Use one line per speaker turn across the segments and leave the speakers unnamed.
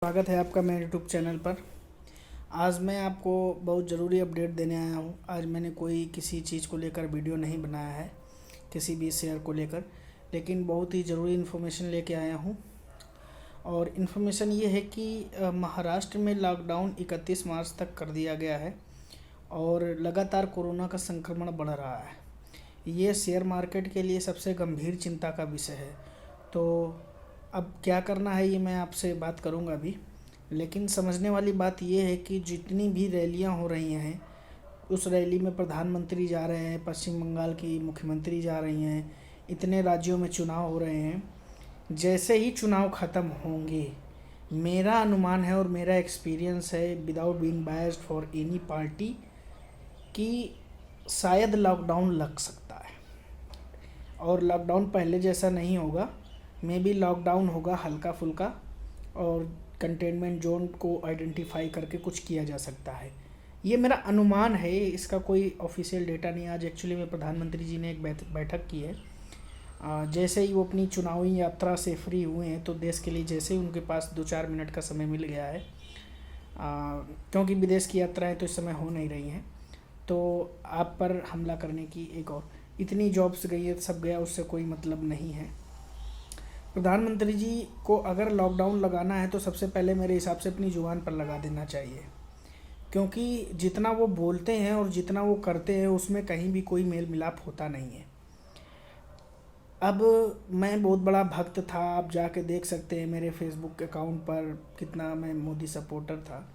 स्वागत है आपका मेरे यूट्यूब चैनल पर। आज मैं आपको बहुत ज़रूरी अपडेट देने आया हूँ। आज मैंने कोई किसी चीज़ को लेकर वीडियो नहीं बनाया है, किसी भी शेयर को लेकर, लेकिन बहुत ही ज़रूरी इन्फॉर्मेशन लेके आया हूँ। और इन्फॉर्मेशन ये है कि महाराष्ट्र में लॉकडाउन 31 मार्च तक कर दिया गया है और लगातार कोरोना का संक्रमण बढ़ रहा है। ये शेयर मार्केट के लिए सबसे गंभीर चिंता का विषय है। तो अब क्या करना है ये मैं आपसे बात करूंगा अभी, लेकिन समझने वाली बात ये है कि जितनी भी रैलियां हो रही हैं, उस रैली में प्रधानमंत्री जा रहे हैं, पश्चिम बंगाल की मुख्यमंत्री जा रही हैं, इतने राज्यों में चुनाव हो रहे हैं। जैसे ही चुनाव ख़त्म होंगे, मेरा अनुमान है और मेरा एक्सपीरियंस है without being biased for any party कि शायद लॉकडाउन लग सकता है। और लॉकडाउन पहले जैसा नहीं होगा, मे बी लॉकडाउन होगा हल्का फुल्का और कंटेनमेंट जोन को आइडेंटिफाई करके कुछ किया जा सकता है। ये मेरा अनुमान है, इसका कोई ऑफिशियल डेटा नहीं। आज एक्चुअली में प्रधानमंत्री जी ने एक बैठक की है। जैसे ही वो अपनी चुनावी यात्रा से फ्री हुए हैं तो देश के लिए जैसे ही उनके पास 2-4 मिनट का समय मिल गया है, क्योंकि विदेश की यात्राएं तो इस समय हो नहीं रही हैं, तो आप पर हमला करने की एक और इतनी जॉब्स गई है, सब गया, उससे कोई मतलब नहीं है। प्रधानमंत्री जी को अगर लॉकडाउन लगाना है तो सबसे पहले मेरे हिसाब से अपनी जुबान पर लगा देना चाहिए, क्योंकि जितना वो बोलते हैं और जितना वो करते हैं उसमें कहीं भी कोई मेल मिलाप होता नहीं है। अब मैं बहुत बड़ा भक्त था, आप जाके देख सकते हैं मेरे फेसबुक अकाउंट पर कितना मैं मोदी सपोर्टर था,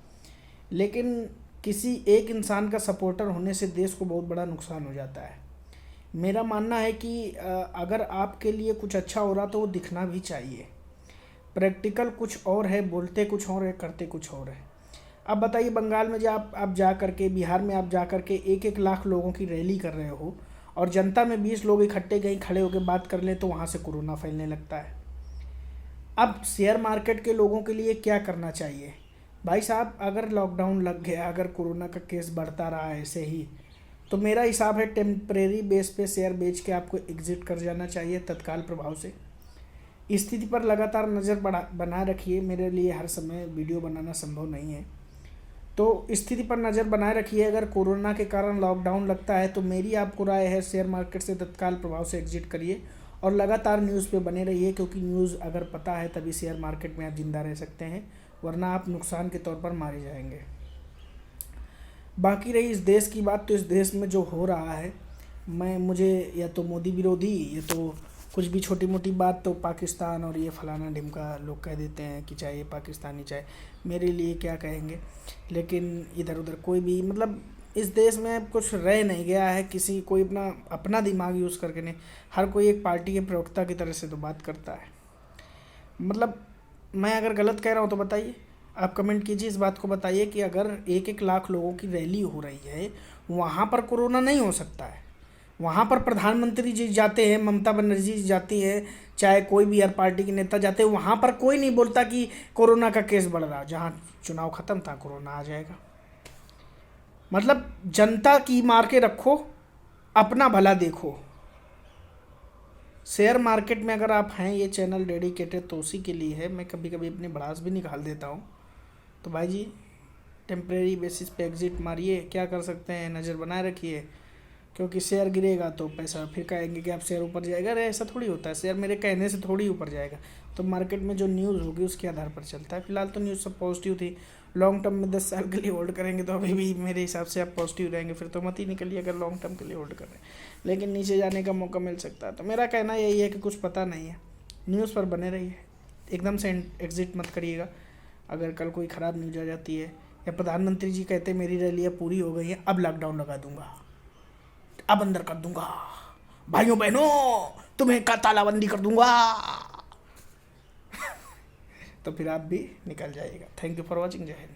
लेकिन किसी एक इंसान का सपोर्टर होने से देश को बहुत बड़ा नुकसान हो जाता है। मेरा मानना है कि अगर आपके लिए कुछ अच्छा हो रहा तो वो दिखना भी चाहिए। प्रैक्टिकल कुछ और है, बोलते कुछ और है, करते कुछ और है। अब बताइए, बंगाल में जब आप जा कर के, बिहार में आप जा कर के 1-1 लाख लोगों की रैली कर रहे हो और जनता में 20 लोग इकट्ठे कहीं खड़े होकर बात कर लें तो वहाँ से कोरोना फैलने लगता है। अब शेयर मार्केट के लोगों के लिए क्या करना चाहिए? भाई साहब, अगर लॉकडाउन लग गया, अगर कोरोना का केस बढ़ता रहा ऐसे ही, तो मेरा हिसाब है टेम्परेरी बेस पे शेयर बेच के आपको एग्जिट कर जाना चाहिए तत्काल प्रभाव से। स्थिति पर लगातार नज़र बनाए रखिए। मेरे लिए हर समय वीडियो बनाना संभव नहीं है, तो स्थिति पर नज़र बनाए रखिए। अगर कोरोना के कारण लॉकडाउन लगता है तो मेरी आपको राय है शेयर मार्केट से तत्काल प्रभाव से एग्जिट करिए और लगातार न्यूज़ पे बने रहिए, क्योंकि न्यूज़ अगर पता है तभी शेयर मार्केट में आप ज़िंदा रह सकते हैं, वरना आप नुकसान के तौर पर मारे जाएंगे। बाकी रही इस देश की बात, तो इस देश में जो हो रहा है, मुझे या तो मोदी विरोधी या तो कुछ भी छोटी मोटी बात तो पाकिस्तान और ये फलाना ढिमका लोग कह देते हैं कि चाहे ये पाकिस्तानी, चाहे मेरे लिए क्या कहेंगे, लेकिन इधर उधर कोई भी मतलब इस देश में कुछ रह नहीं गया है। किसी कोई अपना दिमाग यूज़ करके नहीं, हर कोई एक पार्टी के प्रवक्ता की तरह से तो बात करता है। मतलब मैं अगर गलत कह रहा हूँ तो बताइए, आप कमेंट कीजिए, इस बात को बताइए कि अगर 1-1 लाख लोगों की रैली हो रही है, वहाँ पर कोरोना नहीं हो सकता है। वहाँ पर प्रधानमंत्री जी जाते हैं, ममता बनर्जी जी जाती है, चाहे कोई भी हर पार्टी के नेता जाते हैं, वहाँ पर कोई नहीं बोलता कि कोरोना का केस बढ़ रहा। जहाँ चुनाव ख़त्म था कोरोना आ जाएगा। मतलब जनता की मार के रखो, अपना भला देखो। शेयर मार्केट में अगर आप हैं, ये चैनल डेडिकेटेड तो उसी के लिए है। मैं कभी कभी अपनी भड़ास भी निकाल देता हूँ, तो भाई जी टेम्परेरी बेसिस पे एग्ज़िट मारिए। क्या कर सकते हैं, नज़र बनाए रखिए, क्योंकि शेयर गिरेगा तो पैसा फिर कहेंगे कि आप शेयर ऊपर जाएगा। अरे ऐसा थोड़ी होता है, शेयर मेरे कहने से थोड़ी ऊपर जाएगा। तो मार्केट में जो न्यूज़ होगी उसके आधार पर चलता है। फिलहाल तो न्यूज़ सब पॉजिटिव थी। लॉन्ग टर्म में 10 साल के लिए होल्ड करेंगे तो अभी भी मेरे हिसाब से आप पॉजिटिव रहेंगे, फिर तो मत ही निकलिए अगर लॉन्ग टर्म के लिए होल्ड कर रहे हैं, लेकिन नीचे जाने का मौका मिल सकता है। तो मेरा कहना यही है कि कुछ पता नहीं है, न्यूज़ पर बने रहिए, एकदम से एग्ज़िट मत करिएगा। अगर कल कोई ख़राब न्यूज़ आ जाती है या प्रधानमंत्री जी कहते मेरी रैलियाँ पूरी हो गई हैं, अब लॉकडाउन लगा दूंगा, अब अंदर कर दूंगा, भाइयों बहनों तुम्हें का तालाबंदी कर दूंगा, तो फिर आप भी निकल जाइएगा। Thank you for watching. जय हिंद।